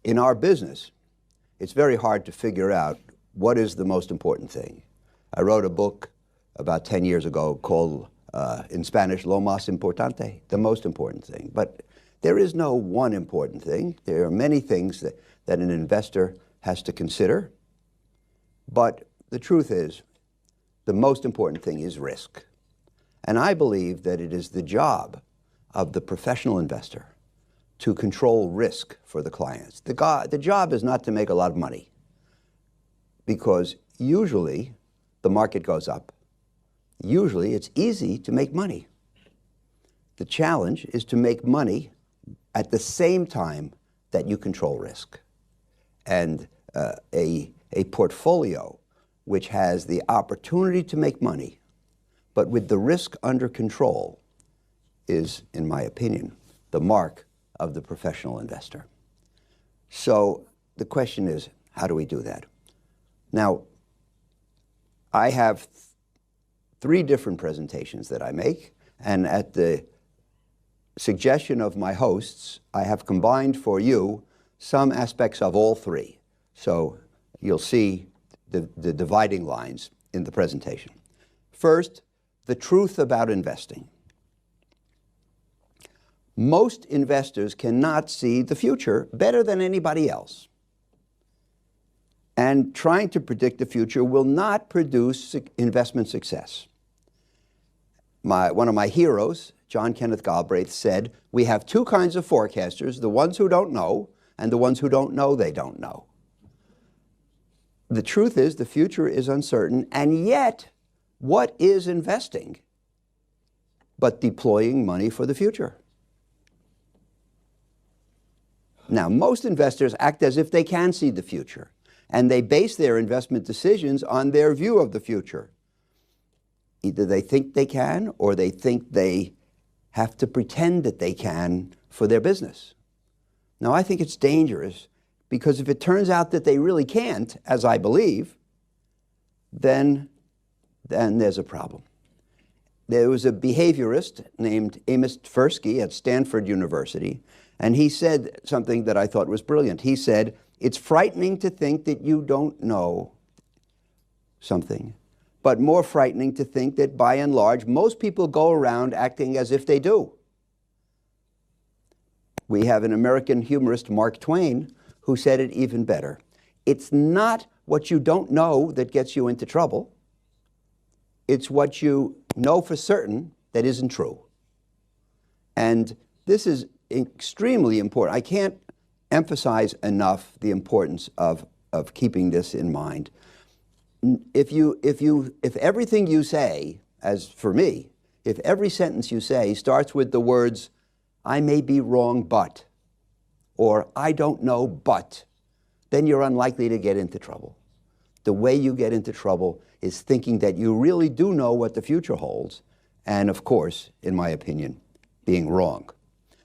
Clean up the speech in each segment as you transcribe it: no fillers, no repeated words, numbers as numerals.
in our business, it's very hard to figure out what is the most important thing. I wrote a book about 10 years ago called, in Spanish, Lo Más Importante, the most important thing. But there is no one important thing. There are many things that an investor has to consider. But the truth is, the most important thing is risk. And I believe that it is the job of the professional investor to control risk for the clients. The job is not to make a lot of money, because usually the market goes up. Usually it's easy to make money. The challenge is to make money at the same time that you control risk. And a portfolio which has the opportunity to make money, but with the risk under control, is, in my opinion, the mark of the professional investor. So the question is, how do we do that? Now, I have 3 different presentations that I make, and at the suggestion of my hosts, I have combined for you some aspects of all 3. So you'll see the dividing lines in the presentation. First, the truth about investing. Most investors cannot see the future better than anybody else. And trying to predict the future will not produce investment success. One of my heroes, John Kenneth Galbraith, said, we have 2 kinds of forecasters, the ones who don't know and the ones who don't know they don't know. The truth is, the future is uncertain, and yet, what is investing but deploying money for the future? Now, most investors act as if they can see the future, and they base their investment decisions on their view of the future. Either they think they can, or they think they have to pretend that they can for their business. Now, I think it's dangerous, because if it turns out that they really can't, as I believe, then there's a problem. There was a behaviorist named Amos Tversky at Stanford University, and he said something that I thought was brilliant. He said, it's frightening to think that you don't know something, but more frightening to think that by and large, most people go around acting as if they do. We have an American humorist, Mark Twain, who said it even better. It's not what you don't know that gets you into trouble. It's what you know for certain that isn't true. And this is extremely important. I can't emphasize enough the importance of keeping this in mind. If everything you say, as for me, if every sentence you say starts with the words, I may be wrong, but, or I don't know, but, then you're unlikely to get into trouble. The way you get into trouble is thinking that you really do know what the future holds, and of course, in my opinion, being wrong.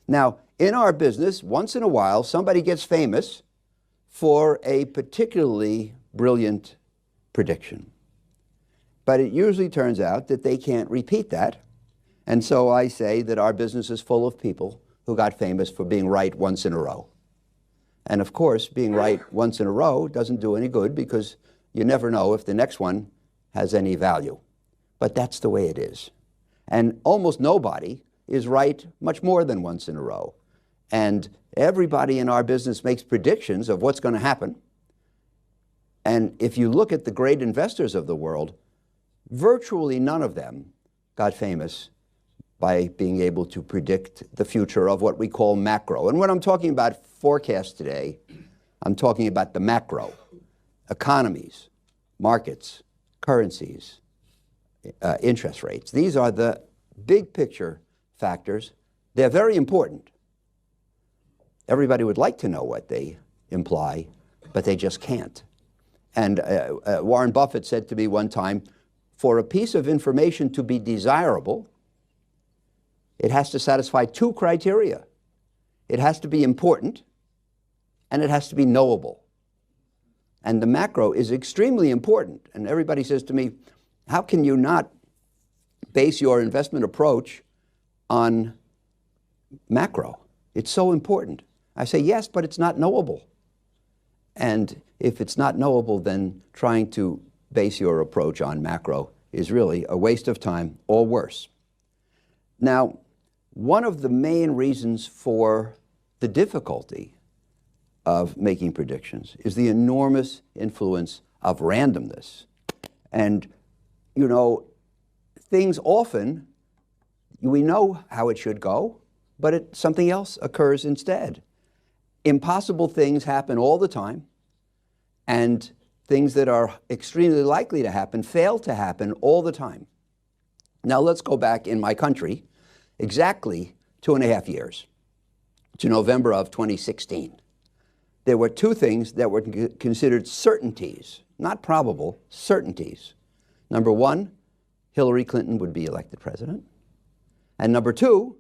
Now, in our business, once in a while, somebody gets famous for a particularly brilliant prediction. But it usually turns out that they can't repeat that. And so I say that our business is full of people who got famous for being right once in a row. And of course, being right once in a row doesn't do any good, because you never know if the next one has any value. But that's the way it is. And almost nobody is right much more than once in a row. And everybody in our business makes predictions of what's going to happen. And if you look at the great investors of the world, virtually none of them got famous by being able to predict the future of what we call macro. And when I'm talking about forecasts today, I'm talking about the macro, economies, markets, currencies, interest rates. These are the big picture factors. They're very important. Everybody would like to know what they imply, but they just can't. And Warren Buffett said to me one time, for a piece of information to be desirable, it has to satisfy 2 criteria. It has to be important, and it has to be knowable. And the macro is extremely important. And everybody says to me, how can you not base your investment approach on macro? It's so important. I say, yes, but it's not knowable. And if it's not knowable, then trying to base your approach on macro is really a waste of time, or worse. Now, one of the main reasons for the difficulty of making predictions is the enormous influence of randomness. And, you know, things often, we know how it should go, but something else occurs instead. Impossible things happen all the time, and things that are extremely likely to happen fail to happen all the time. Now let's go back in my country exactly 2.5 years, to November of 2016. There were two things that were considered certainties, not probable, certainties. Number one, Hillary Clinton would be elected president. And number two,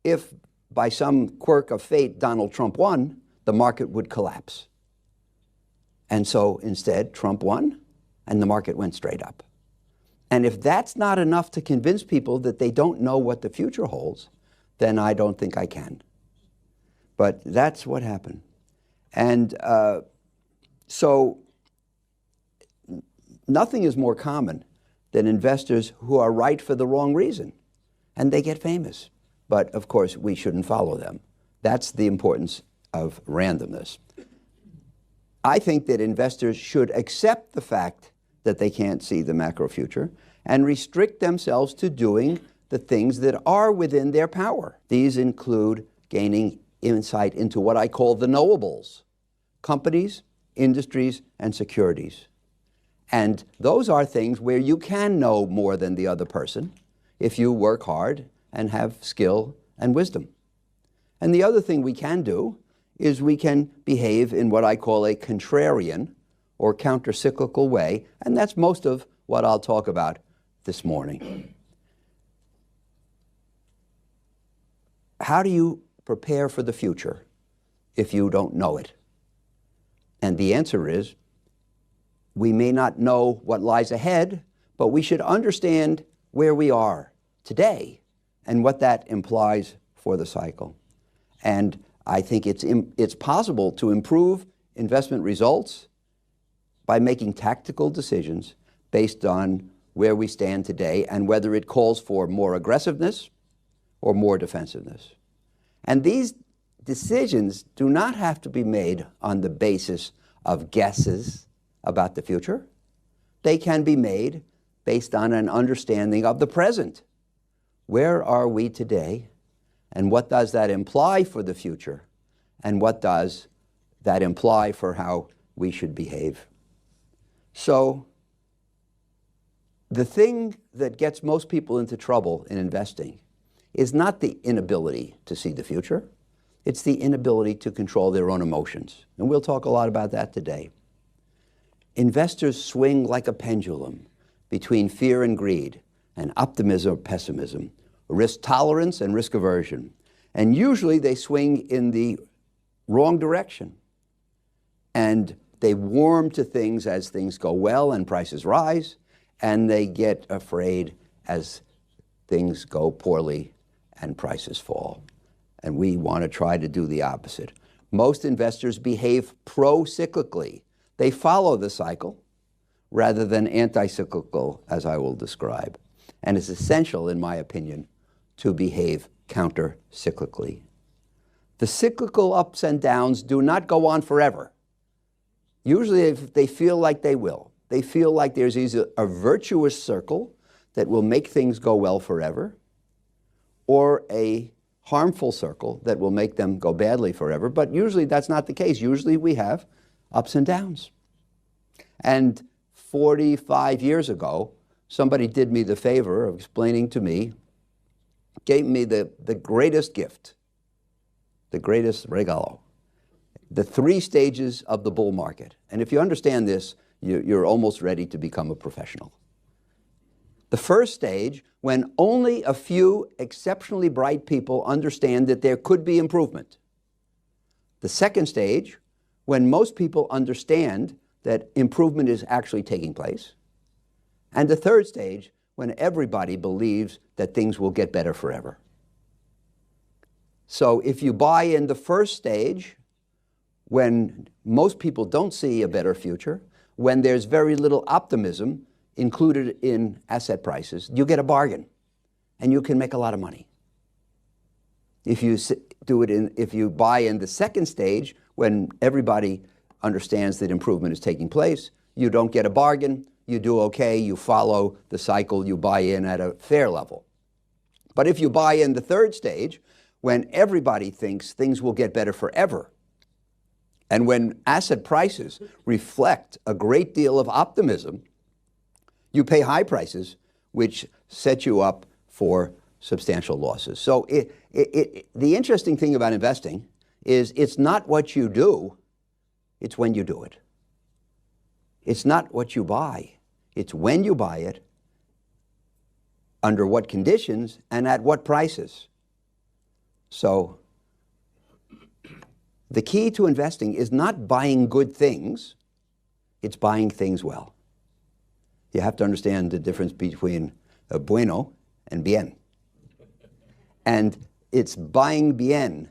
if by some quirk of fate Donald Trump won, the market would collapse. And so instead, Trump won, and the market went straight up. And if that's not enough to convince people that they don't know what the future holds, then I don't think I can. But that's what happened. And so nothing is more common than investors who are right for the wrong reason, and they get famous. But of course, we shouldn't follow them. That's the importance of randomness. I think that investors should accept the fact that they can't see the macro future and restrict themselves to doing the things that are within their power. These include gaining insight into what I call the knowables: companies, industries, and securities. And those are things where you can know more than the other person if you work hard and have skill and wisdom. And the other thing we can do is we can behave in what I call a contrarian or countercyclical way, and that's most of what I'll talk about this morning. How do you prepare for the future if you don't know it? And the answer is, we may not know what lies ahead, but we should understand where we are today and what that implies for the cycle. And I think it's possible to improve investment results by making tactical decisions based on where we stand today and whether it calls for more aggressiveness or more defensiveness. And these decisions do not have to be made on the basis of guesses about the future. They can be made based on an understanding of the present. Where are we today? And what does that imply for the future? And what does that imply for how we should behave? So the thing that gets most people into trouble in investing is not the inability to see the future. It's the inability to control their own emotions. And we'll talk a lot about that today. Investors swing like a pendulum between fear and greed, and optimism or pessimism, risk tolerance and risk aversion. And usually they swing in the wrong direction. And they warm to things as things go well and prices rise, and they get afraid as things go poorly and prices fall. And we want to try to do the opposite. Most investors behave pro-cyclically. They follow the cycle rather than anti-cyclical, as I will describe. And it's essential, in my opinion, to behave counter-cyclically. The cyclical ups and downs do not go on forever. Usually if they feel like they will. They feel like there's either a virtuous circle that will make things go well forever, or a harmful circle that will make them go badly forever. But usually that's not the case. Usually we have ups and downs. And 45 years ago, somebody did me the favor of explaining to me, gave me the greatest gift, the greatest regalo, the 3 stages of the bull market. And if you understand this, you're almost ready to become a professional. The first stage, when only a few exceptionally bright people understand that there could be improvement. The second stage, when most people understand that improvement is actually taking place. And the third stage, when everybody believes that things will get better forever. So if you buy in the first stage, when most people don't see a better future, when there's very little optimism included in asset prices, you get a bargain and you can make a lot of money. If you buy in the second stage, when everybody understands that improvement is taking place, you don't get a bargain, you do okay, you follow the cycle, you buy in at a fair level. But if you buy in the third stage, when everybody thinks things will get better forever, and when asset prices reflect a great deal of optimism, you pay high prices, which set you up for substantial losses. So the interesting thing about investing is it's not what you do, it's when you do it. It's not what you buy, it's when you buy it, under what conditions, and at what prices. So the key to investing is not buying good things, it's buying things well. You have to understand the difference between bueno and bien. And it's buying bien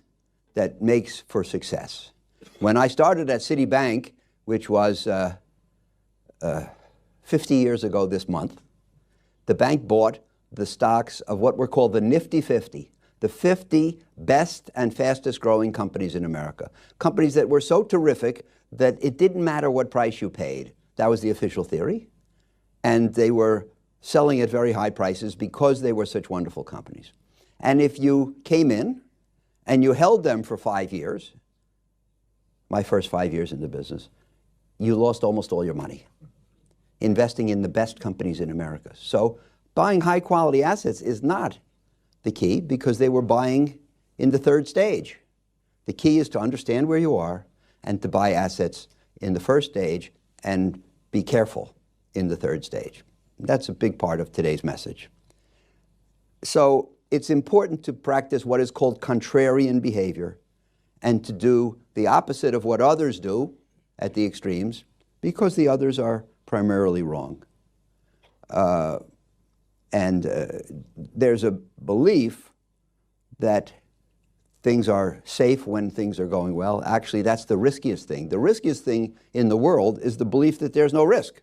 that makes for success. When I started at Citibank, which was 50 years ago this month, the bank bought the stocks of what were called the Nifty 50, the 50 best and fastest growing companies in America. Companies that were so terrific that it didn't matter what price you paid. That was the official theory. And they were selling at very high prices because they were such wonderful companies. And if you came in and you held them for 5 years, my first 5 years in the business, you lost almost all your money investing in the best companies in America. So buying high quality assets is not the key because they were buying in the third stage. The key is to understand where you are and to buy assets in the first stage and be careful in the third stage. That's a big part of today's message. So it's important to practice what is called contrarian behavior and to do the opposite of what others do at the extremes because the others are primarily wrong. There's a belief that things are safe when things are going well. Actually, that's the riskiest thing. The riskiest thing in the world is the belief that there's no risk,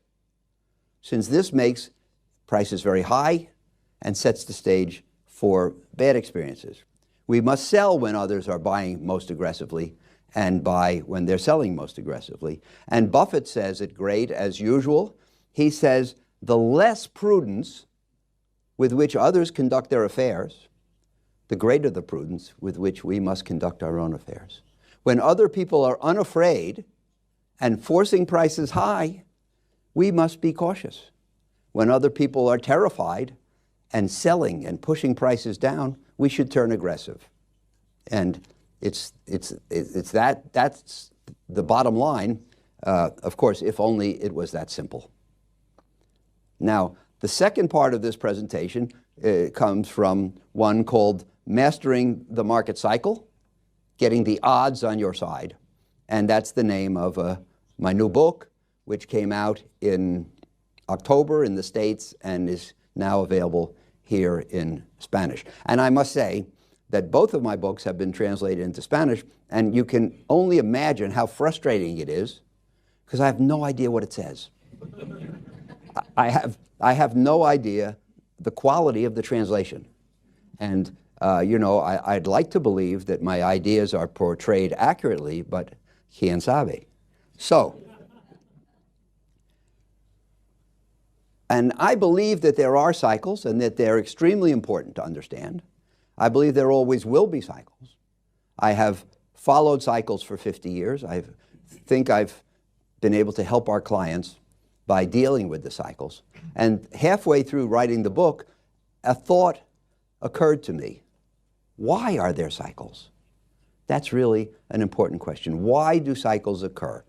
since this makes prices very high and sets the stage for bad experiences. We must sell when others are buying most aggressively and buy when they're selling most aggressively. And Buffett says it great, as usual. He says, the less prudence with which others conduct their affairs, the greater the prudence with which we must conduct our own affairs. When other people are unafraid and forcing prices high, we must be cautious. When other people are terrified and selling and pushing prices down, we should turn aggressive. And that's the bottom line. Of course, if only it was that simple. Now, the second part of this presentation comes from one called Mastering the Market Cycle, Getting the Odds on Your Side. And that's the name of my new book, which came out in October in the States and is now available here in Spanish. And I must say that both of my books have been translated into Spanish, and you can only imagine how frustrating it is because I have no idea what it says. I have no idea the quality of the translation. And, I'd like to believe that my ideas are portrayed accurately, but quién sabe. So, and I believe that there are cycles and that they're extremely important to understand. I believe there always will be cycles. I have followed cycles for 50 years. I think I've been able to help our clients by dealing with the cycles. And halfway through writing the book, a thought occurred to me. Why are there cycles? That's really an important question. Why do cycles occur?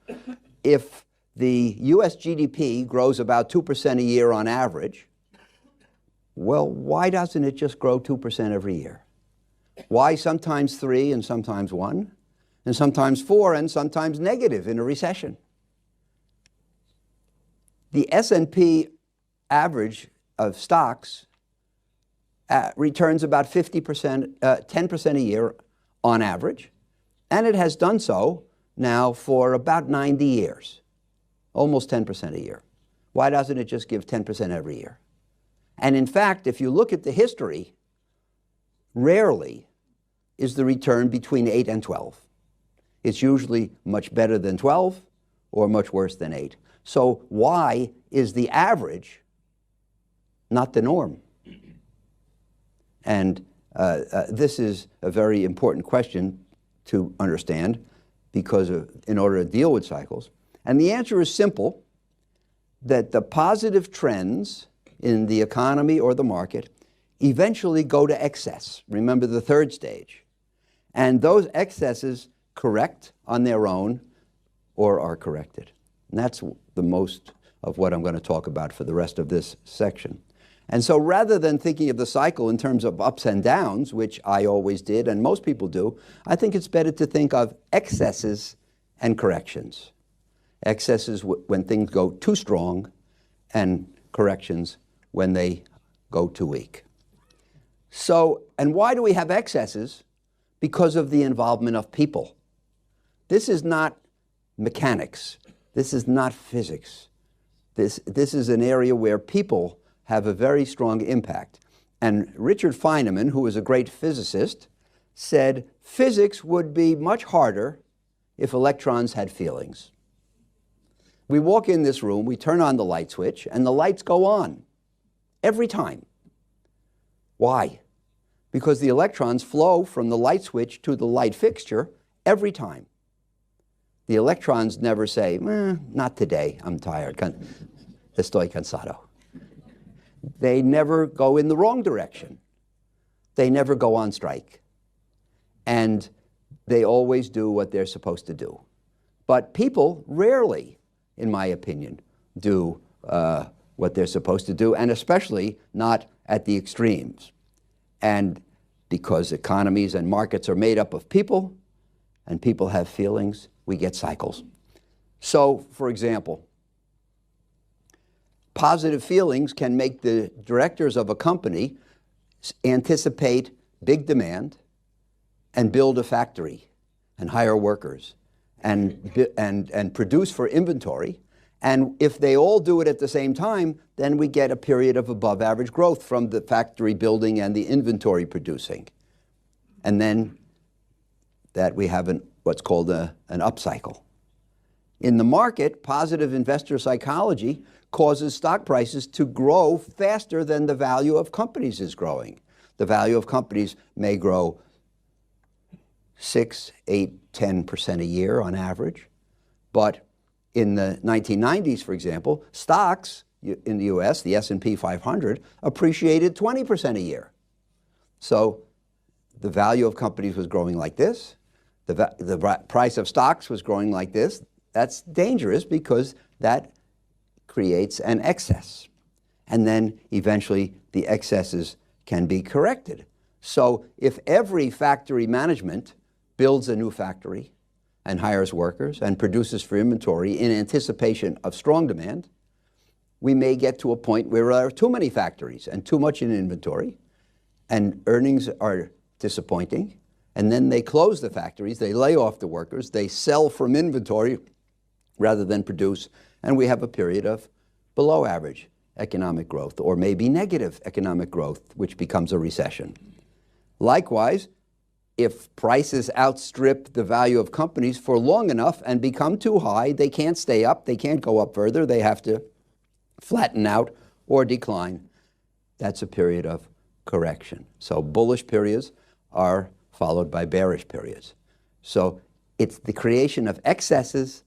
If the US GDP grows about 2% a year on average, well, why doesn't it just grow 2% every year? Why sometimes 3 and sometimes 1, and sometimes 4 and sometimes negative in a recession? The S&P average of stocks returns about 50%, 10% a year on average, and it has done so now for about 90 years, almost 10% a year. Why doesn't it just give 10% every year? And in fact, if you look at the history, rarely is the return between 8 and 12. It's usually much better than 12 or much worse than 8. So why is the average not the norm? And this is a very important question to understand because in order to deal with cycles. And the answer is simple, that the positive trends in the economy or the market eventually go to excess. Remember the third stage. And those excesses correct on their own or are corrected. And that's the most of what I'm going to talk about for the rest of this section. And so rather than thinking of the cycle in terms of ups and downs, which I always did and most people do, I think it's better to think of excesses and corrections. Excesses when things go too strong, and corrections when they go too weak. So, and why do we have excesses? Because of the involvement of people. This is not mechanics. This is not physics. This is an area where people have a very strong impact. And Richard Feynman, who was a great physicist, said physics would be much harder if electrons had feelings. We walk in this room, we turn on the light switch, and the lights go on every time. Why? Because the electrons flow from the light switch to the light fixture every time. The electrons never say, not today, I'm tired, estoy cansado. They never go in the wrong direction. They never go on strike. And they always do what they're supposed to do. But people rarely, in my opinion, do what they're supposed to do, and especially not at the extremes. And because economies and markets are made up of people, and people have feelings, we get cycles. So, for example, positive feelings can make the directors of a company anticipate big demand and build a factory and hire workers and produce for inventory. And if they all do it at the same time, then we get a period of above average growth from the factory building and the inventory producing. And then that we have what's called an upcycle. In the market, positive investor psychology causes stock prices to grow faster than the value of companies is growing. The value of companies may grow 6, 8, 10% a year on average. But in the 1990s, for example, stocks in the US, the S&P 500, appreciated 20% a year. So the value of companies was growing like this. The price of stocks was growing like this. That's dangerous because that creates an excess. And then eventually the excesses can be corrected. So if every factory management builds a new factory and hires workers and produces for inventory in anticipation of strong demand, we may get to a point where there are too many factories and too much in inventory, and earnings are disappointing, and then they close the factories, they lay off the workers, they sell from inventory rather than produce, and we have a period of below average economic growth, or maybe negative economic growth, which becomes a recession. Likewise, if prices outstrip the value of companies for long enough and become too high, they can't stay up, they can't go up further, they have to flatten out or decline. That's a period of correction. So bullish periods are followed by bearish periods. So it's the creation of excesses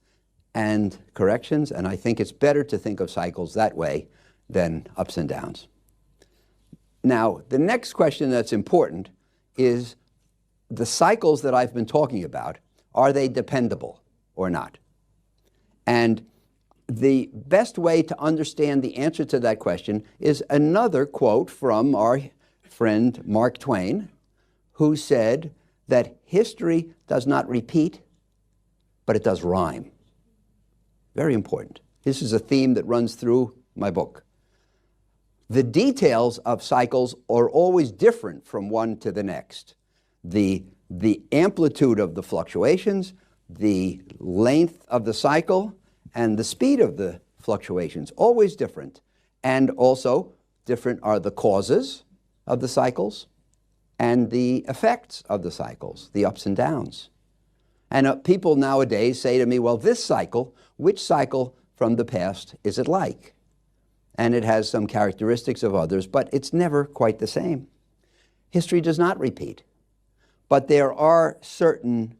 and corrections, and I think it's better to think of cycles that way than ups and downs. Now, the next question that's important is the cycles that I've been talking about, are they dependable or not? And the best way to understand the answer to that question is another quote from our friend Mark Twain, who said that history does not repeat, but it does rhyme. Very important. This is a theme that runs through my book. The details of cycles are always different from one to the next. The amplitude of the fluctuations, the length of the cycle and the speed of the fluctuations, always different. And also different are the causes of the cycles and the effects of the cycles, the ups and downs. And people nowadays say to me, well, this cycle, which cycle from the past is it like? And it has some characteristics of others, but it's never quite the same. History does not repeat. But there are certain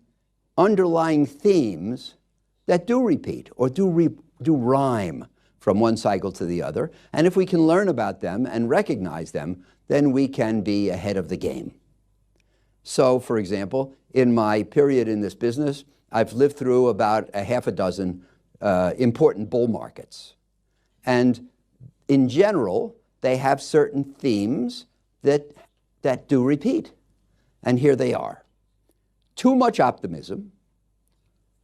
underlying themes that do repeat or do rhyme from one cycle to the other. And if we can learn about them and recognize them, then we can be ahead of the game. So, for example, in my period in this business, I've lived through about a half a dozen important bull markets. And in general, they have certain themes that do repeat. And here they are. Too much optimism,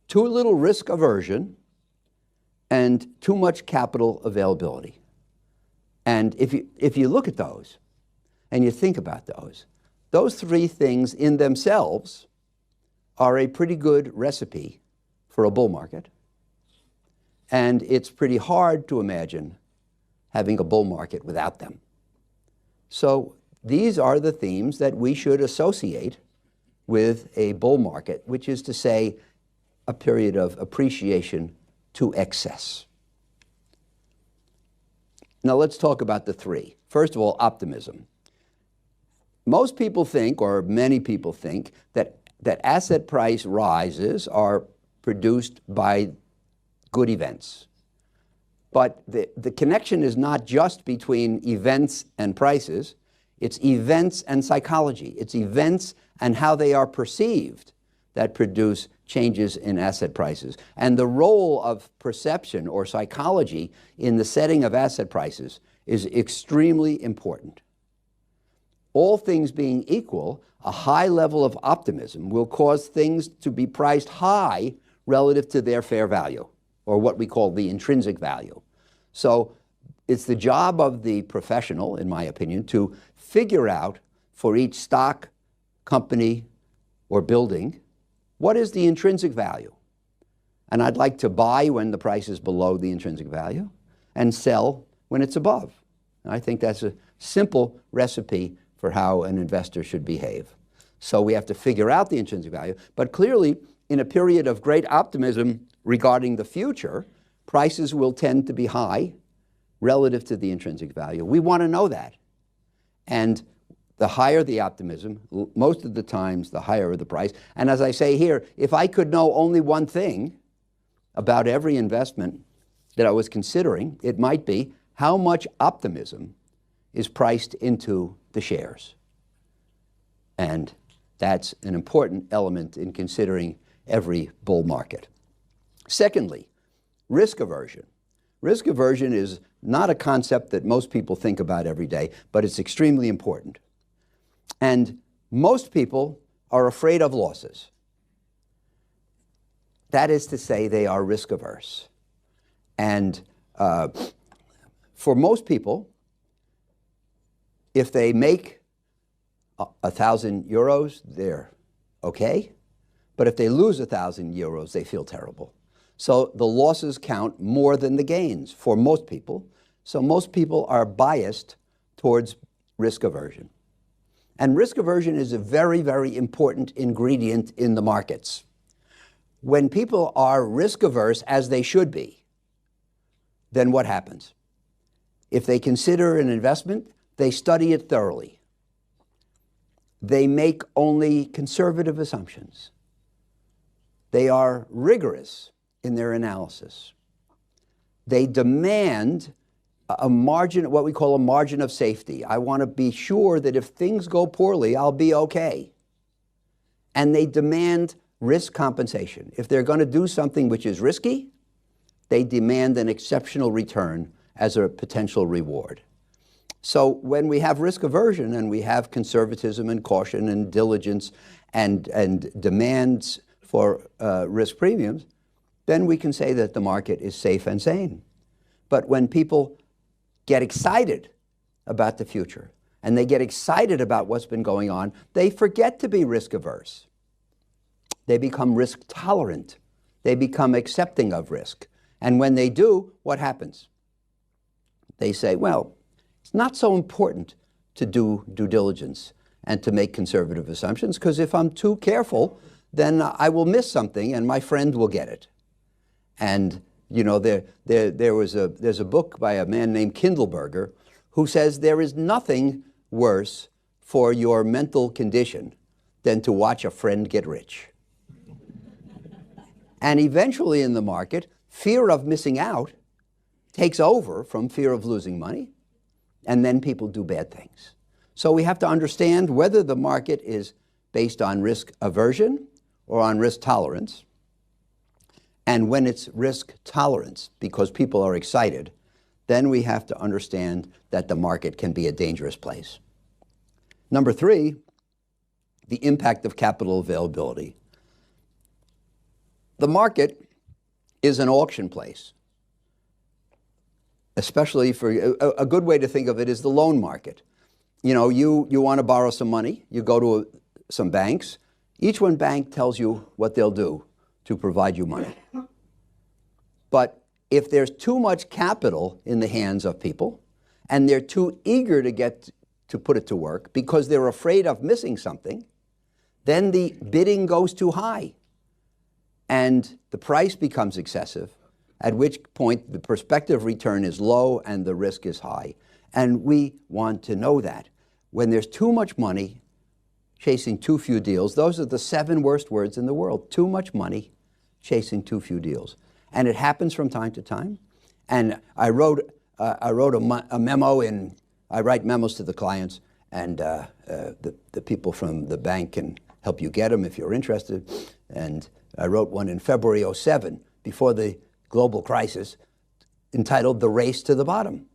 too little risk aversion, and too much capital availability. And if you look at those and you think about those three things in themselves are a pretty good recipe for a bull market. And it's pretty hard to imagine having a bull market without them. So these are the themes that we should associate with a bull market, which is to say a period of appreciation to excess. Now let's talk about the three. First of all, optimism. Most people think, or many people think, that asset price rises are produced by good events. But the connection is not just between events and prices, it's events and psychology. It's events and how they are perceived that produce changes in asset prices. And the role of perception or psychology in the setting of asset prices is extremely important. All things being equal, a high level of optimism will cause things to be priced high relative to their fair value, or what we call the intrinsic value. So it's the job of the professional, in my opinion, to figure out for each stock, company, or building, what is the intrinsic value? And I'd like to buy when the price is below the intrinsic value and sell when it's above. And I think that's a simple recipe for how an investor should behave. So we have to figure out the intrinsic value. But clearly, in a period of great optimism regarding the future, prices will tend to be high relative to the intrinsic value. We want to know that. And the higher the optimism, most of the times the higher the price. And as I say here, if I could know only one thing about every investment that I was considering, it might be how much optimism is priced into the shares. And that's an important element in considering every bull market. Secondly, risk aversion. Risk aversion is not a concept that most people think about every day, but it's extremely important. And most people are afraid of losses. That is to say, they are risk averse. And for most people, if they make 1,000 euros, they're okay. But if they lose 1,000 euros, they feel terrible. So the losses count more than the gains for most people. So most people are biased towards risk aversion. And risk aversion is a very, very important ingredient in the markets. When people are risk averse, as they should be, then what happens? If they consider an investment, they study it thoroughly. They make only conservative assumptions. They are rigorous in their analysis. They demand a margin, what we call a margin of safety. I want to be sure that if things go poorly, I'll be okay. And they demand risk compensation. If they're going to do something which is risky, they demand an exceptional return as a potential reward. So when we have risk aversion and we have conservatism and caution and diligence and demands for risk premiums, then we can say that the market is safe and sane. But when people get excited about the future and they get excited about what's been going on, they forget to be risk averse. They become risk tolerant. They become accepting of risk. And when they do, what happens? They say, well, it's not so important to do due diligence and to make conservative assumptions, because if I'm too careful, then I will miss something and my friend will get it. And you know, there's a book by a man named Kindleberger who says there is nothing worse for your mental condition than to watch a friend get rich. And eventually in the market, fear of missing out takes over from fear of losing money, and then people do bad things. So we have to understand whether the market is based on risk aversion or on risk tolerance. And when it's risk tolerance, because people are excited, then we have to understand that the market can be a dangerous place. Number three, the impact of capital availability. The market is an auction place, especially for a good way to think of it is the loan market. You know, you want to borrow some money, you go to some banks. Each one bank tells you what they'll do to provide you money. But if there's too much capital in the hands of people and they're too eager to put it to work because they're afraid of missing something, then the bidding goes too high and the price becomes excessive, at which point the prospective return is low and the risk is high. And we want to know that. When there's too much money chasing too few deals, those are the 7 worst words in the world. Too much money chasing too few deals. And it happens from time to time. And I wrote a memo I write memos to the clients, and the people from the bank can help you get them if you're interested. And I wrote one in February '07, before the global crisis, entitled "The Race to the Bottom,"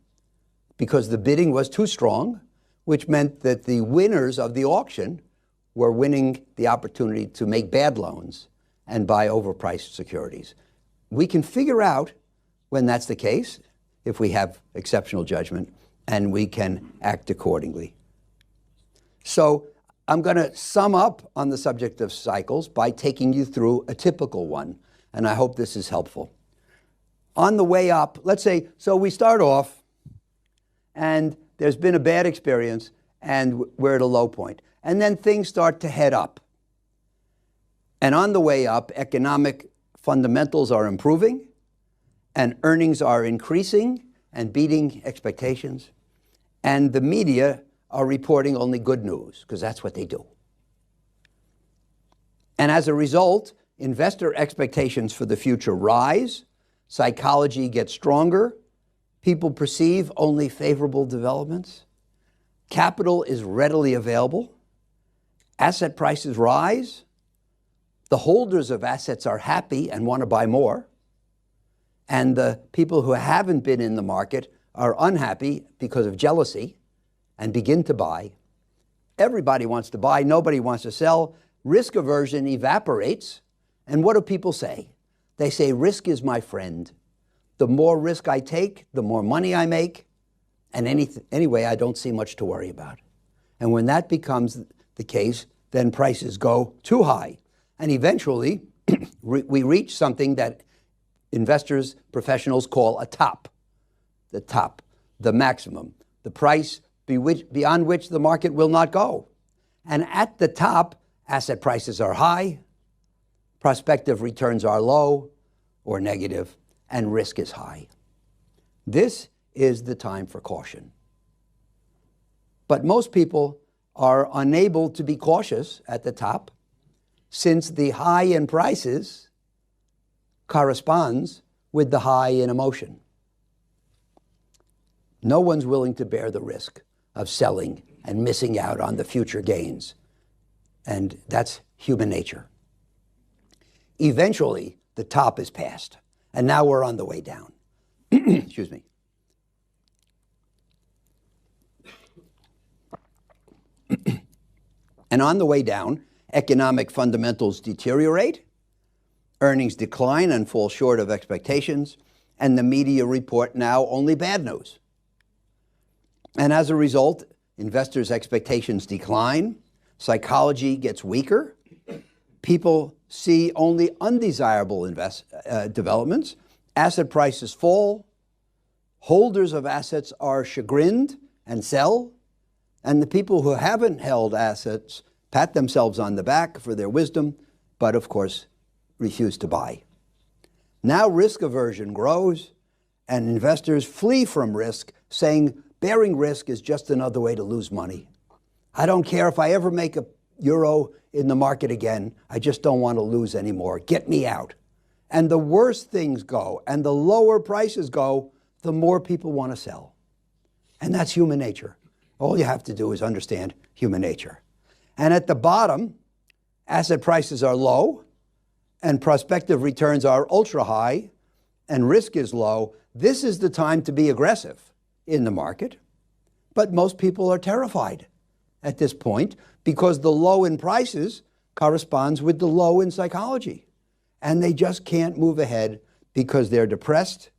because the bidding was too strong, which meant that the winners of the auction were winning the opportunity to make bad loans and buy overpriced securities. We can figure out when that's the case, if we have exceptional judgment, and we can act accordingly. So I'm going to sum up on the subject of cycles by taking you through a typical one, and I hope this is helpful. On the way up, let's say, so we start off, and there's been a bad experience, and we're at a low point. And then things start to head up. And on the way up, economic fundamentals are improving, and earnings are increasing and beating expectations. And the media are reporting only good news, because that's what they do. And as a result, investor expectations for the future rise, psychology gets stronger, people perceive only favorable developments, capital is readily available, asset prices rise, the holders of assets are happy and want to buy more, and the people who haven't been in the market are unhappy because of jealousy and begin to buy. Everybody wants to buy, nobody wants to sell. Risk aversion evaporates. And what do people say? They say, risk is my friend. The more risk I take, the more money I make. And anyway, I don't see much to worry about. And when that becomes the case, then prices go too high. And eventually, we reach something that investors, professionals call a top. The top, the maximum, the price beyond which the market will not go. And at the top, asset prices are high, prospective returns are low or negative, and risk is high. This is the time for caution. But most people are unable to be cautious at the top, since the high in prices corresponds with the high in emotion. No one's willing to bear the risk of selling and missing out on the future gains. And that's human nature. Eventually, the top is passed, and now we're on the way down. Excuse me. And on the way down, economic fundamentals deteriorate, earnings decline and fall short of expectations, and the media report now only bad news. And as a result, investors' expectations decline, psychology gets weaker, People see only undesirable developments. Asset prices fall. Holders of assets are chagrined and sell. And the people who haven't held assets pat themselves on the back for their wisdom, but of course refuse to buy. Now risk aversion grows, and investors flee from risk, saying bearing risk is just another way to lose money. I don't care if I ever make a euro in the market again. I just don't want to lose anymore. Get me out. And the worse things go and the lower prices go, the more people want to sell. And that's human nature. All you have to do is understand human nature. And at the bottom, asset prices are low and prospective returns are ultra high and risk is low. This is the time to be aggressive in the market. But most people are terrified at this point because the low in prices corresponds with the low in psychology. And they just can't move ahead because they're depressed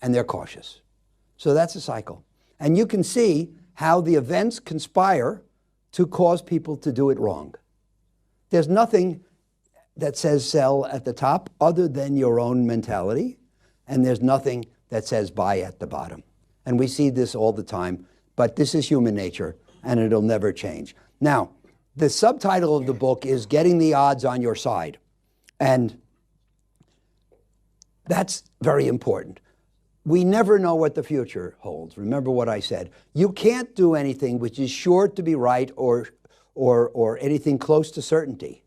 and they're cautious. So that's a cycle. And you can see how the events conspire to cause people to do it wrong. There's nothing that says sell at the top other than your own mentality, and there's nothing that says buy at the bottom. And we see this all the time, but this is human nature, and it'll never change. Now, the subtitle of the book is Getting the Odds on Your Side. And that's very important. We never know what the future holds. Remember what I said. You can't do anything which is sure to be right or anything close to certainty.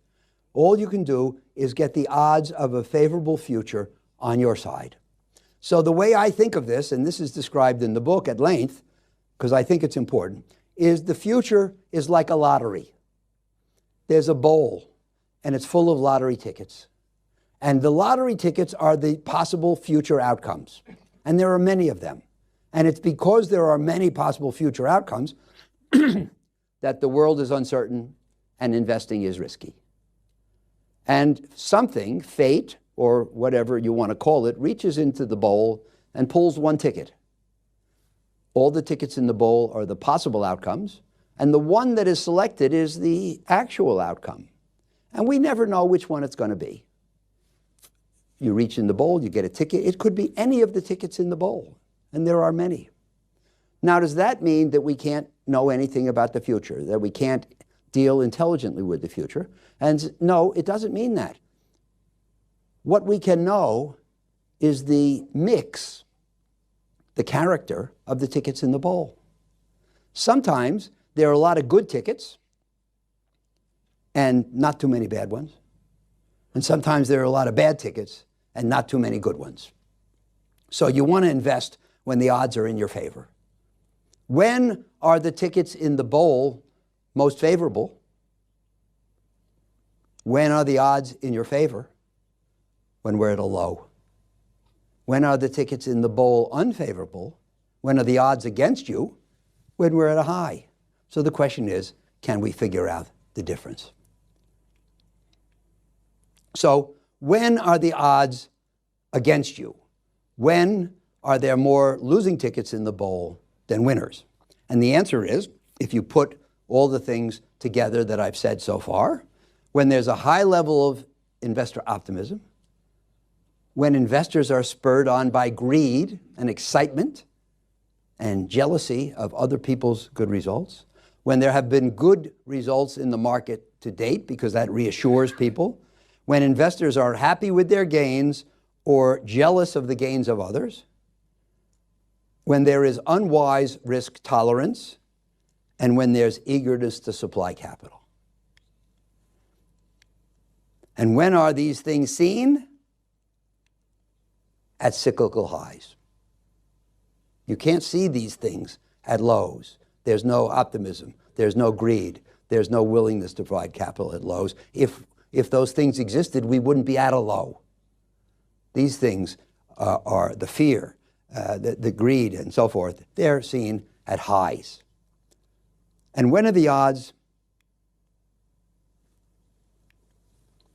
All you can do is get the odds of a favorable future on your side. So the way I think of this, and this is described in the book at length, because I think it's important, is the future is like a lottery. There's a bowl, and it's full of lottery tickets. And the lottery tickets are the possible future outcomes. And there are many of them. And it's because there are many possible future outcomes that the world is uncertain and investing is risky. And something, fate, or whatever you want to call it, reaches into the bowl and pulls one ticket. All the tickets in the bowl are the possible outcomes, and the one that is selected is the actual outcome. And we never know which one it's going to be. You reach in the bowl, you get a ticket. It could be any of the tickets in the bowl, and there are many. Now, does that mean that we can't know anything about the future, that we can't deal intelligently with the future? And no, it doesn't mean that. What we can know is the mix, the character of the tickets in the bowl. Sometimes there are a lot of good tickets and not too many bad ones. And sometimes there are a lot of bad tickets and not too many good ones. So you want to invest when the odds are in your favor. When are the tickets in the bowl most favorable? When are the odds in your favor? When we're at a low. When are the tickets in the bowl unfavorable? When are the odds against you? When we're at a high. So the question is, can we figure out the difference? So when are the odds against you? When are there more losing tickets in the bowl than winners? And the answer is, if you put all the things together that I've said so far, when there's a high level of investor optimism, when investors are spurred on by greed and excitement and jealousy of other people's good results, when there have been good results in the market to date because that reassures people, when investors are happy with their gains or jealous of the gains of others, when there is unwise risk tolerance, and when there's eagerness to supply capital. And when are these things seen? At cyclical highs. You can't see these things at lows. There's no optimism. There's no greed. There's no willingness to provide capital at lows. If those things existed, we wouldn't be at a low. These things are the fear, the greed, and so forth. They're seen at highs. And when are the odds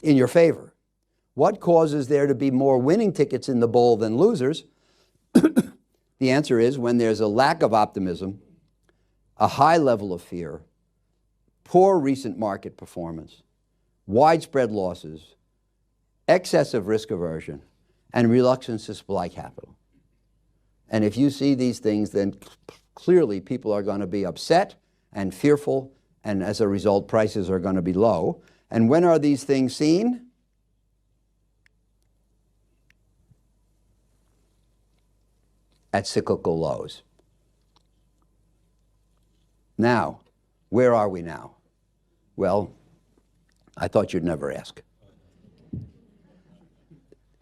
in your favor? What causes there to be more winning tickets in the bowl than losers? The answer is when there's a lack of optimism, a high level of fear, poor recent market performance, widespread losses, excessive risk aversion, and reluctance to supply capital. And if you see these things, then clearly people are going to be upset and fearful, and as a result, prices are going to be low. And when are these things seen? At cyclical lows. Now, where are we now? Well, I thought you'd never ask.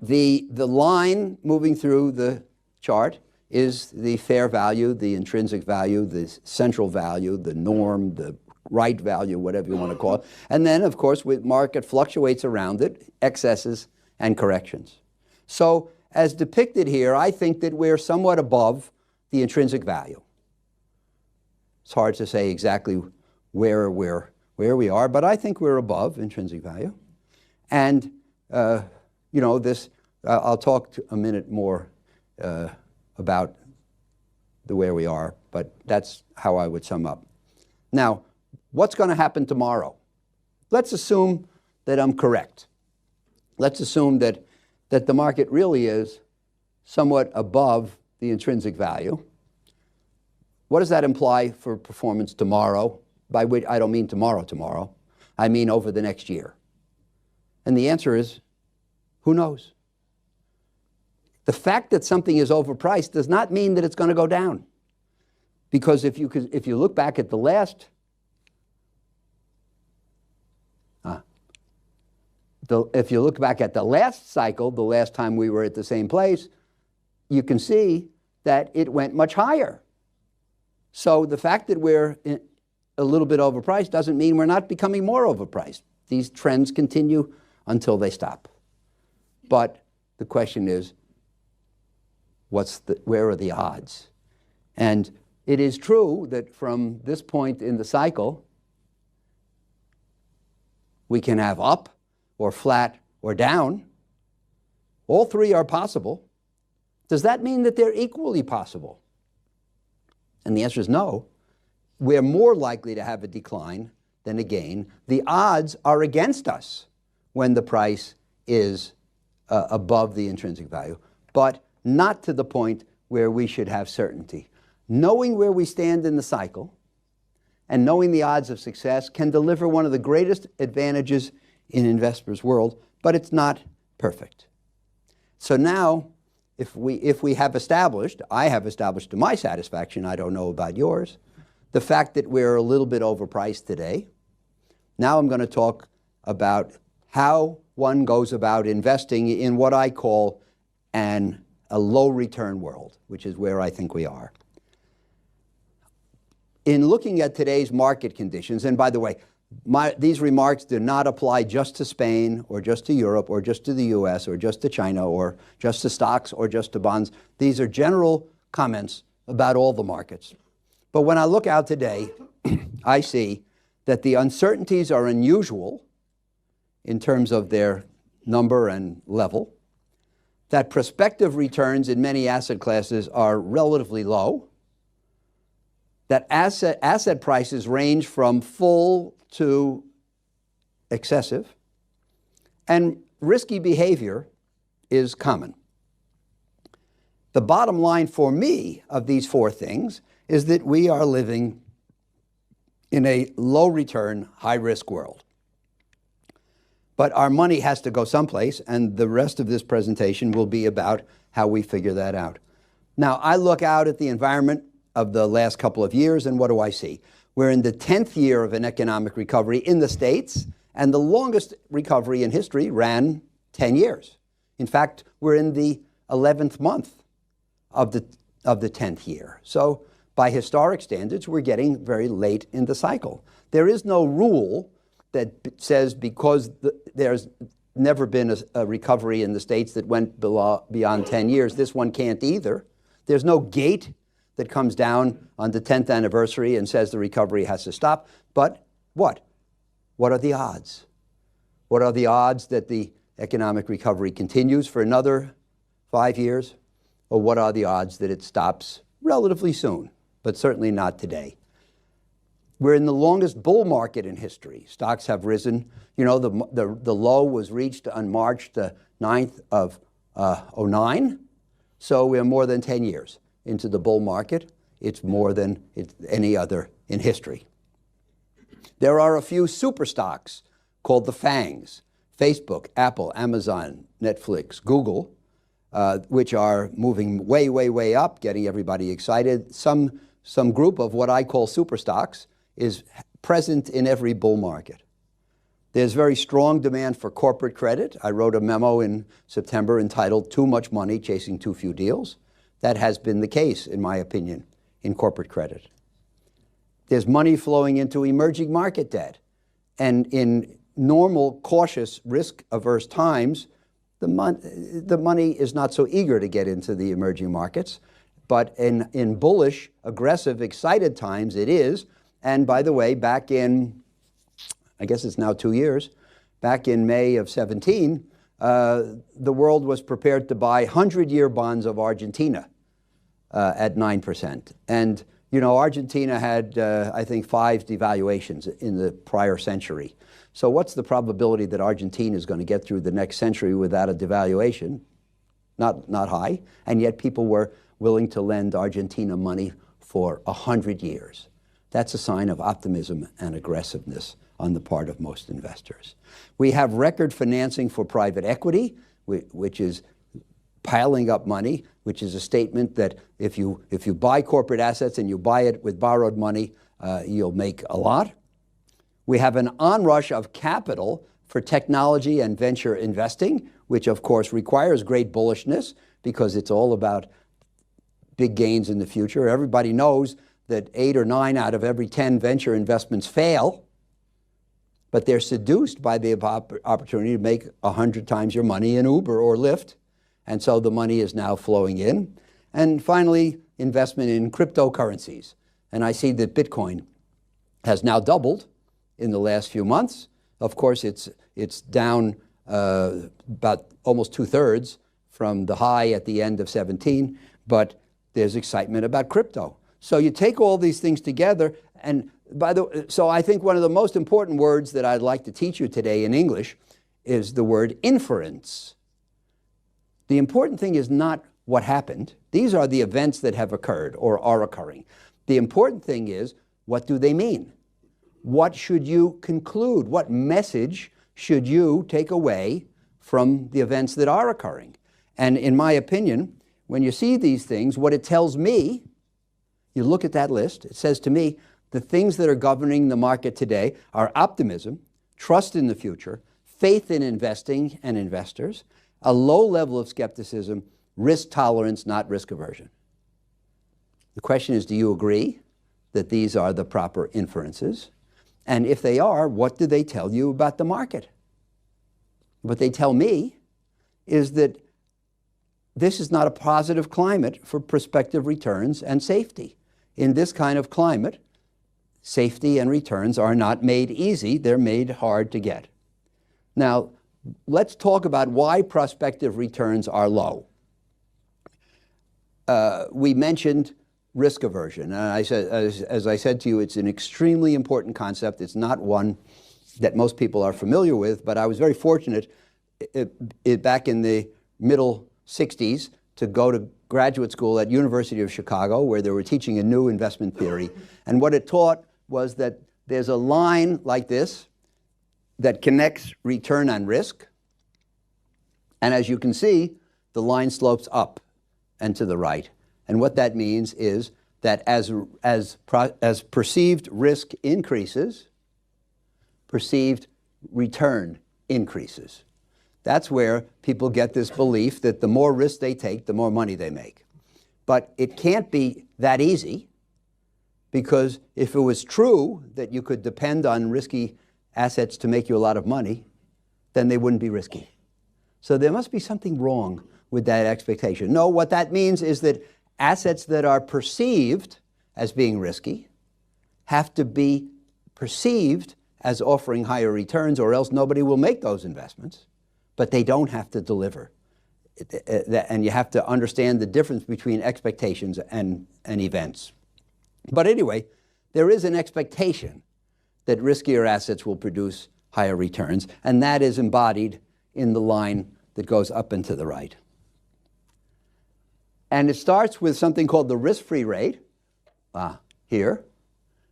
The line moving through the chart is the fair value, the intrinsic value, the central value, the norm, the right value, whatever you want to call it. And then, of course, with market fluctuates around it, excesses and corrections. So, as depicted here, I think that we're somewhat above the intrinsic value. It's hard to say exactly where we are, but I think we're above intrinsic value. And, you know, this, I'll talk a minute more about where we are, but that's how I would sum up. Now, what's going to happen tomorrow? Let's assume that I'm correct. Let's assume that the market really is somewhat above the intrinsic value. What does that imply for performance tomorrow? By which I don't mean tomorrow. I mean over the next year. And the answer is, who knows? The fact that something is overpriced does not mean that it's going to go down. Because if you look back at the last if you look back at the last cycle, the last time we were at the same place, you can see that it went much higher. So the fact that we're a little bit overpriced doesn't mean we're not becoming more overpriced. These trends continue until they stop. But the question is, where are the odds? And it is true that from this point in the cycle, we can have up or flat or down. All three are possible. Does that mean that they're equally possible? And the answer is no. We're more likely to have a decline than a gain. The odds are against us when the price is above the intrinsic value, but not to the point where we should have certainty. Knowing where we stand in the cycle and knowing the odds of success can deliver one of the greatest advantages in investors' world, but it's not perfect. So now, if we have established, I have established to my satisfaction, I don't know about yours, the fact that we're a little bit overpriced today. Now I'm going to talk about how one goes about investing in what I call a low return world, which is where I think we are. In looking at today's market conditions, and by the way, these remarks do not apply just to Spain or just to Europe or just to the US or just to China or just to stocks or just to bonds. These are general comments about all the markets. But when I look out today, I see that the uncertainties are unusual in terms of their number and level, that prospective returns in many asset classes are relatively low, that asset prices range from full to excessive, and risky behavior is common. The bottom line for me of these four things is that we are living in a low return, high risk world. But our money has to go someplace, and the rest of this presentation will be about how we figure that out. Now, I look out at the environment of the last couple of years, and what do I see? We're in the 10th year of an economic recovery in the States, and the longest recovery in history ran 10 years. In fact, we're in the 11th month of the 10th year. So by historic standards, we're getting very late in the cycle. There is no rule that says because there's never been a recovery in the States that went beyond 10 years, this one can't either. There's no gate that comes down on the 10th anniversary and says the recovery has to stop. But what? What are the odds? What are the odds that the economic recovery continues for another 5 years? Or what are the odds that it stops relatively soon, but certainly not today? We're in the longest bull market in history. Stocks have risen. You know, the low was reached on March the 9th of 09. So we're more than 10 years into the bull market. It's more than any other in history. There are a few super stocks called the FANGs, Facebook, Apple, Amazon, Netflix, Google, which are moving way, way, way up, getting everybody excited. Some group of what I call super stocks is present in every bull market. There's very strong demand for corporate credit. I wrote a memo in September entitled "Too Much Money Chasing Too Few Deals." That has been the case, in my opinion, in corporate credit. There's money flowing into emerging market debt. And in normal, cautious, risk-averse times, the money is not so eager to get into the emerging markets. But in bullish, aggressive, excited times, it is. And by the way, back in, I guess it's now 2 years, back in May of 17, the world was prepared to buy 100-year bonds of Argentina at 9%. And, you know, Argentina had, I think, 5 devaluations in the prior century. So what's the probability that Argentina is going to get through the next century without a devaluation? Not high. And yet people were willing to lend Argentina money for 100 years. That's a sign of optimism and aggressiveness on the part of most investors. We have record financing for private equity, which is piling up money, which is a statement that if you buy corporate assets and you buy it with borrowed money, you'll make a lot. We have an onrush of capital for technology and venture investing, which of course requires great bullishness because it's all about big gains in the future. Everybody knows that 8 or 9 out of every 10 venture investments fail, but they're seduced by the opportunity to make 100 times your money in Uber or Lyft, and so the money is now flowing in. And finally, investment in cryptocurrencies. And I see that Bitcoin has now doubled in the last few months. Of course, it's down about almost 2/3 from the high at the end of 17, but there's excitement about crypto. So you take all these things together, and so I think one of the most important words that I'd like to teach you today in English is the word inference. The important thing is not what happened. These are the events that have occurred or are occurring. The important thing is, what do they mean? What should you conclude? What message should you take away from the events that are occurring? And in my opinion, when you see these things, what it tells me, you look at that list, it says to me, the things that are governing the market today are optimism, trust in the future, faith in investing and investors, a low level of skepticism, risk tolerance, not risk aversion. The question is, do you agree that these are the proper inferences? And if they are, what do they tell you about the market? What they tell me is that this is not a positive climate for prospective returns and safety. In this kind of climate, safety and returns are not made easy, they're made hard to get. Now, let's talk about why prospective returns are low. We mentioned risk aversion. And I said, as I said to you, it's an extremely important concept. It's not one that most people are familiar with, but I was very fortunate back in the middle 60s to go to graduate school at University of Chicago, where they were teaching a new investment theory. And what it taught was that there's a line like this that connects return and risk. And as you can see, the line slopes up and to the right. And what that means is that as perceived risk increases, perceived return increases. That's where people get this belief that the more risk they take, the more money they make. But it can't be that easy, because if it was true that you could depend on risky assets to make you a lot of money, then they wouldn't be risky. So there must be something wrong with that expectation. No, what that means is that assets that are perceived as being risky have to be perceived as offering higher returns, or else nobody will make those investments. But they don't have to deliver. And you have to understand the difference between expectations and events. But anyway, there is an expectation that riskier assets will produce higher returns, and that is embodied in the line that goes up and to the right. And it starts with something called the risk-free rate, here,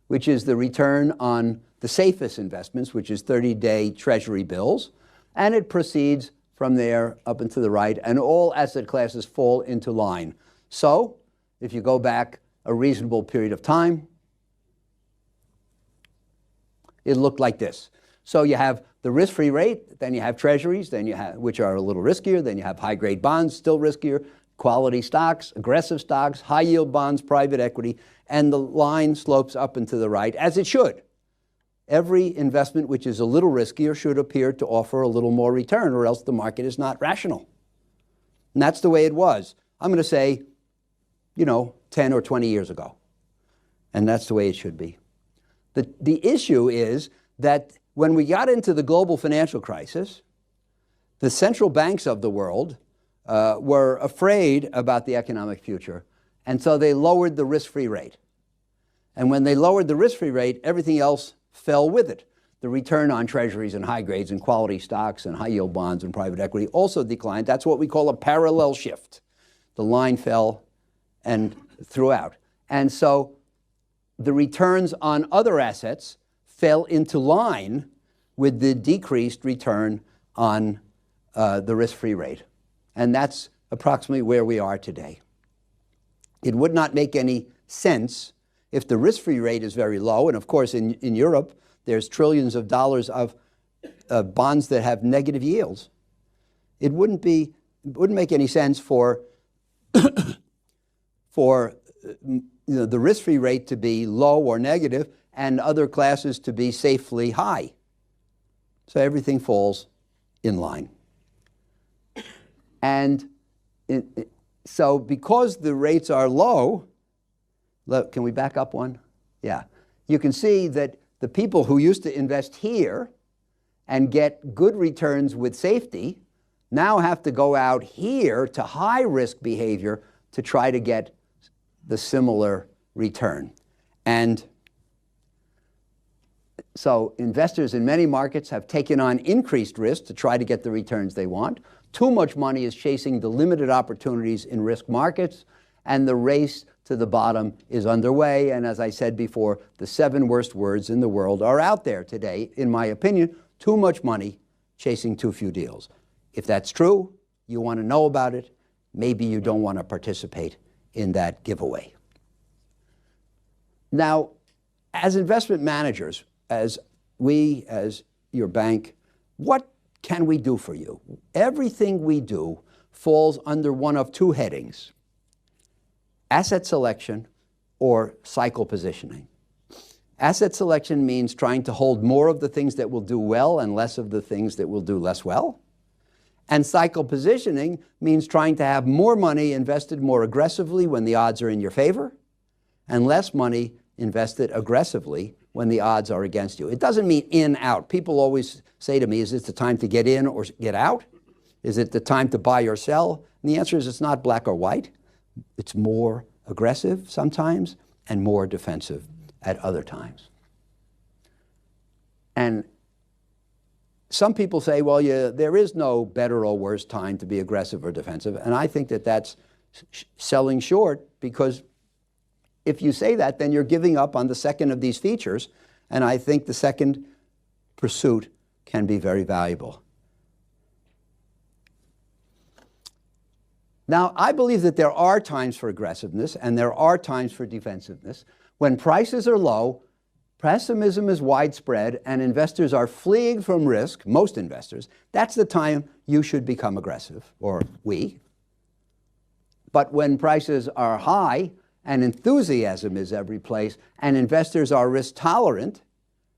which is the return on the safest investments, which is 30-day Treasury bills, and it proceeds from there up and to the right, and all asset classes fall into line. So, if you go back a reasonable period of time, it looked like this. So you have the risk-free rate, then you have treasuries, then you have, which are a little riskier, then you have high-grade bonds, still riskier, quality stocks, aggressive stocks, high-yield bonds, private equity, and the line slopes up and to the right, as it should. Every investment which is a little riskier should appear to offer a little more return, or else the market is not rational. And that's the way it was. I'm going to say, 10 or 20 years ago. And that's the way it should be. The issue is that when we got into the global financial crisis, the central banks of the world were afraid about the economic future, and so they lowered the risk-free rate. And when they lowered the risk-free rate, everything else fell with it. The return on treasuries and high grades and quality stocks and high-yield bonds and private equity also declined. That's what we call a parallel shift. The line fell and throughout. And so the returns on other assets fell into line with the decreased return on the risk-free rate. And that's approximately where we are today. It would not make any sense if the risk-free rate is very low, and of course in Europe there's trillions of dollars of bonds that have negative yields. It wouldn't make any sense for the risk-free rate to be low or negative and other classes to be safely high. So everything falls in line. And so because the rates are low, look, can we back up one? Yeah. You can see that the people who used to invest here and get good returns with safety now have to go out here to high-risk behavior to try to get the similar return. And so investors in many markets have taken on increased risk to try to get the returns they want. Too much money is chasing the limited opportunities in risk markets, and the race to the bottom is underway. And as I said before, the 7 worst words in the world are out there today, in my opinion. Too much money chasing too few deals. If that's true, you want to know about it. Maybe you don't want to participate in that giveaway. Now, as investment managers, as your bank, what can we do for you? Everything we do falls under one of 2 headings: asset selection or cycle positioning. Asset selection means trying to hold more of the things that will do well and less of the things that will do less well. And cycle positioning means trying to have more money invested more aggressively when the odds are in your favor, and less money invested aggressively when the odds are against you. It doesn't mean in, out. People always say to me, is it the time to get in or get out? Is it the time to buy or sell? And the answer is it's not black or white. It's more aggressive sometimes and more defensive at other times. And some people say, well, there is no better or worse time to be aggressive or defensive. And I think that that's selling short, because if you say that, then you're giving up on the second of these features. And I think the second pursuit can be very valuable. Now, I believe that there are times for aggressiveness and there are times for defensiveness. When prices are low, pessimism is widespread and investors are fleeing from risk, most investors. That's the time you should become aggressive, or we. But when prices are high and enthusiasm is every place and investors are risk tolerant,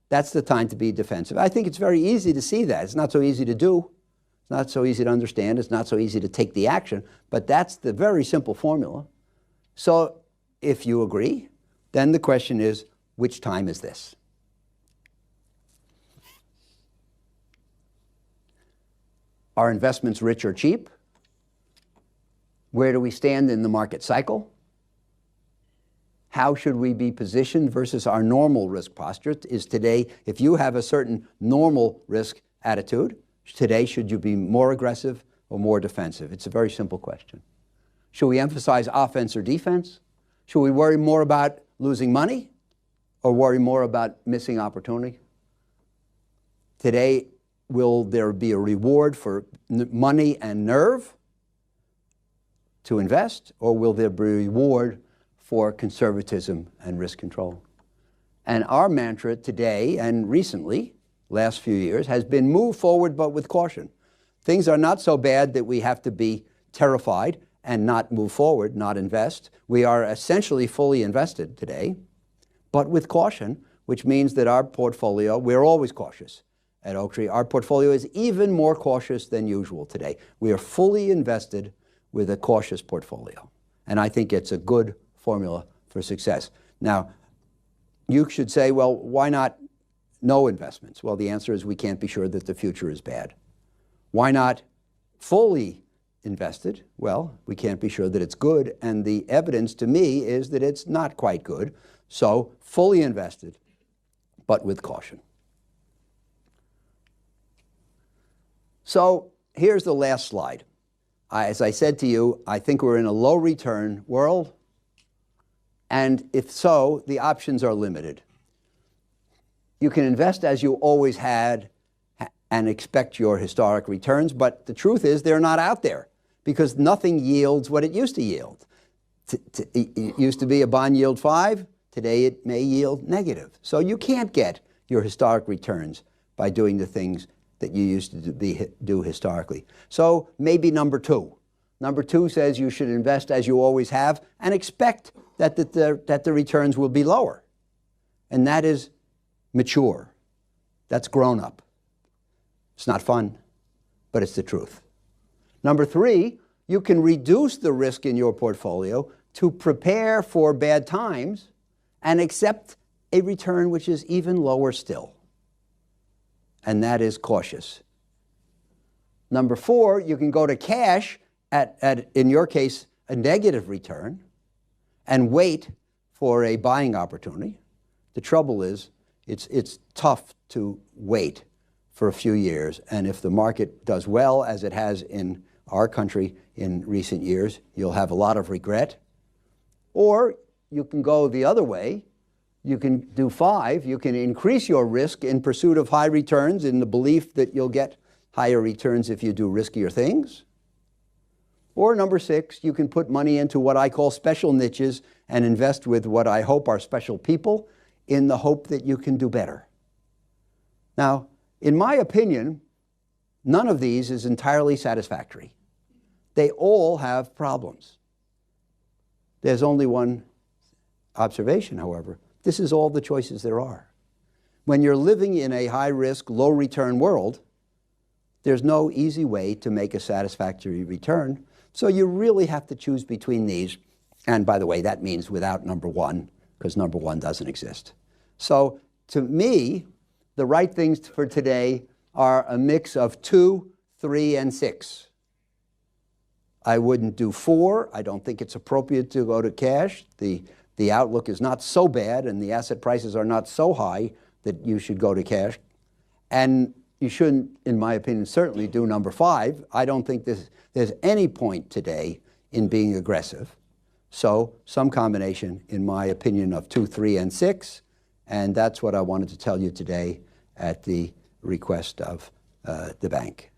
that's the time to be defensive. I think it's very easy to see that. It's not so easy to do. It's not so easy to understand. It's not so easy to take the action. But that's the very simple formula. So if you agree, then the question is, which time is this? Are investments rich or cheap? Where do we stand in the market cycle? how should we be positioned versus our normal risk posture is today, if you have a certain normal risk attitude, today should you be more aggressive or more defensive? It's a very simple question. Should we emphasize offense or defense? Should we worry more about losing money or worry more about missing opportunity? Today, will there be a reward for money and nerve to invest, or will there be a reward for conservatism and risk control? And our mantra today and recently, last few years, has been move forward but with caution. Things are not so bad that we have to be terrified and not move forward, not invest. We are essentially fully invested today, but with caution, which means that our portfolio, we're always cautious at Oaktree. Our portfolio is even more cautious than usual today. We are fully invested with a cautious portfolio. And I think it's a good formula for success. Now, you should say, well, why not no investments? Well, the answer is we can't be sure that the future is bad. Why not fully invested? Well, we can't be sure that it's good, and the evidence to me is that it's not quite good. So fully invested, but with caution. So here's the last slide. As I said to you, I think we're in a low return world, and if so, the options are limited. You can invest as you always had and expect your historic returns, but the truth is they're not out there because nothing yields what it used to yield. It used to be a bond yield 5, today it may yield negative. So you can't get your historic returns by doing the things that you used to do historically. So maybe number 2. Number 2 says you should invest as you always have and expect that the returns will be lower. And that is mature. That's grown up. It's not fun, but it's the truth. Number 3, you can reduce the risk in your portfolio to prepare for bad times and accept a return which is even lower still. And that is cautious. Number 4, you can go to cash at in your case, a negative return and wait for a buying opportunity. The trouble is, it's tough to wait for a few years. And if the market does well, as it has in our country in recent years, you'll have a lot of regret. Or you can go the other way. You can do 5. You can increase your risk in pursuit of high returns in the belief that you'll get higher returns if you do riskier things. Or number 6, you can put money into what I call special niches and invest with what I hope are special people in the hope that you can do better. Now, in my opinion, none of these is entirely satisfactory. They all have problems. There's only one observation, however. This is all the choices there are. When you're living in a high-risk, low-return world, there's no easy way to make a satisfactory return. So you really have to choose between these. And by the way, that means without number 1, because number 1 doesn't exist. So to me, the right things for today are a mix of 2, 3, and 6. I wouldn't do 4. I don't think it's appropriate to go to cash. The outlook is not so bad, and the asset prices are not so high that you should go to cash. And you shouldn't, in my opinion, certainly do number 5. I don't think there's any point today in being aggressive. So some combination, in my opinion, of 2, 3, and 6. And that's what I wanted to tell you today at the request of the bank.